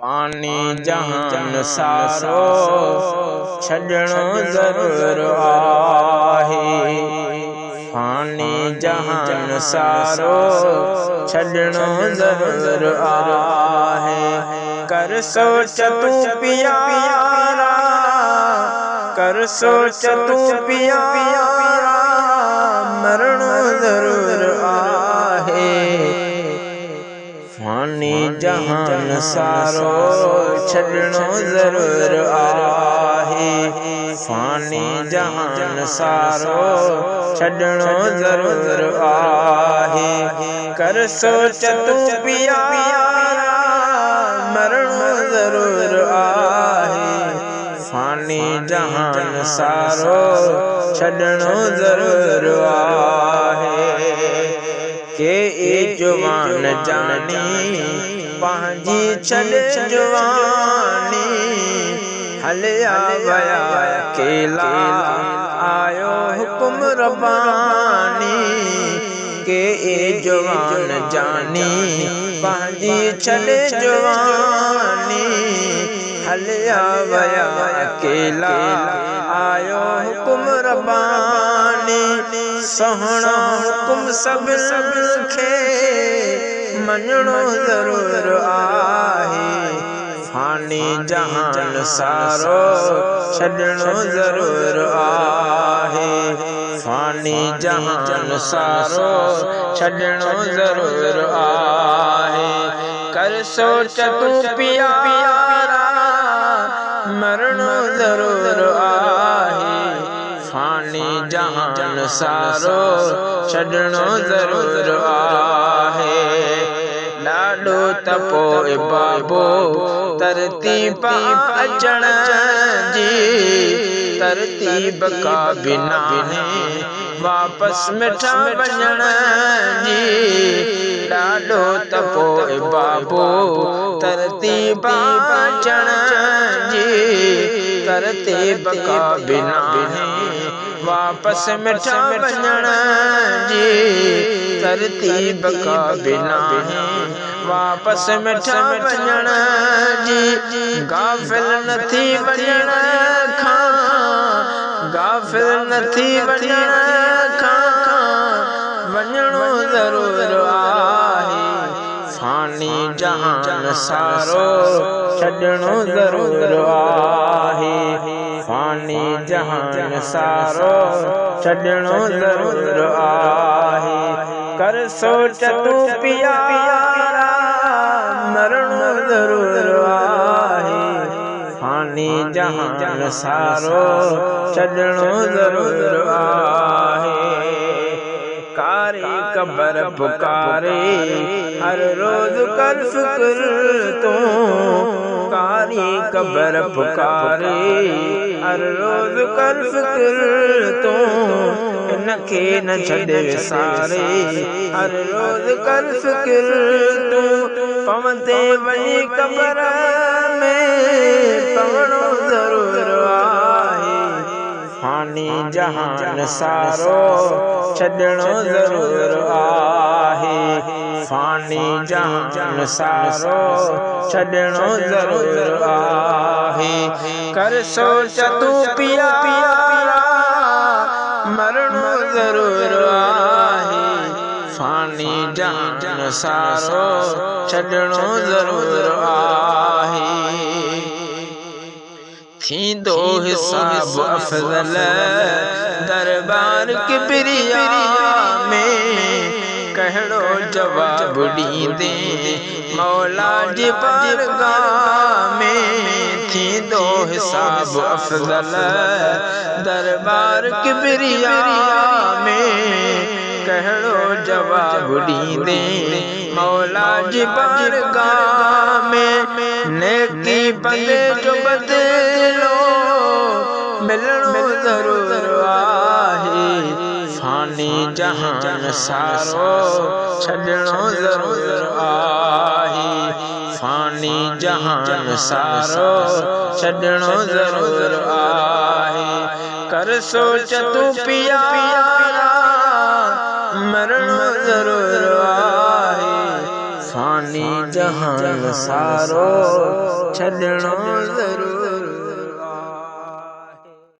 पानी जहान सारो छड़णो ज़रूर आहे। पानी जहान सारो छड़णो ज़रूर आहे। कर सोच तू प्यारा, कर सोच तू प्यारा, मरणो ज़रूर आहे। फानी जहान सारो छड़णो ज़रूर आहे। फानी जहान सारो छड़णो ज़रूर आहे। कर सोच तू प्यारा, मरणो ज़रूर आहे। फानी जहान सारो छड़णो ज़रूर आहे। के जवान जानी पंहिंजी छॾ जवानी, हलिया वया अकेला आयो हुकुम रब्बानी। के जवान जानी पंहिंजी छॾ जवानी, हलिया वया अकेला आयो हुकुम रब्बानी। सोहणो हुकुम सभिनी खे मञणो ज़रूर आहे। फानी जहान सारो छड़णो ज़रूर आहे। फानी जहान सारो छड़णो ज़रूर आहे। कर सोच तू प्यारा, मरणो ज़रूर आहे। फानी जहान सारो छड़णो ज़रूर आहे। ॾाढो तपो बाबो तरतीब अचण जी, तरतीब का बिना वापस मिठा वञण जी। ॾाढो तपो बाबो तरतीब अचण जी, तरतीब का बिना वापस मिठा वञण जी। तरतीब का बिना वापस मिठा वञण जी। गाफ़िल न थी वञण खां, गाफ़िल न थी वञण खां, वञणो ज़रूर आहे। फानी जहान सारो छड़णो ज़रूर आहे। फानी जहान सारो छड़णो ज़रूर आहे। कर सोच तू प्यारा, मरणो ज़रूर आहे। फानी जहान सारो छड़णो ज़रूर आहे। कारी कब्र पुकारे हर रोज कर फिक्र तू, कारी कब्र पुकारे हर रोज कर फिक्र तू। इनखे न छॾे विसारे हर रोज कर फिक्र तू। पवंदे वञी कब्र में पवणो ज़रूर आहे। फानी जहान सारो छड़णो ज़रूर आहे। फानी जहान सारो छड़णो ज़रूर आहे। कर सोच तू प्यारा, मरणो ज़रूर आहे। फानी जहान सारो छड़णो ज़रूर आहे। थींदो हिसाब अफ़ज़ल दरबार किबरिया में, कहिड़ो जवाब ॾींदे मौला जी बारगाह में। थींदो हिसाब अफ़ज़ल दरबार किबरिया में, कहिड़ो जवाब ॾींदे मौला जी बारगाह में। नेकी बंदे जो बदिलो मिलणो ज़रूर आहे। फानी जहान सारो छड़णो ज़रूर आहे। फानी जहान सारो छड़णो ज़रूर आहे। कर सोच तू प्यारा, मरणो ज़रूर आहे। फानी जहान सारो छॾणो ज़रूरी।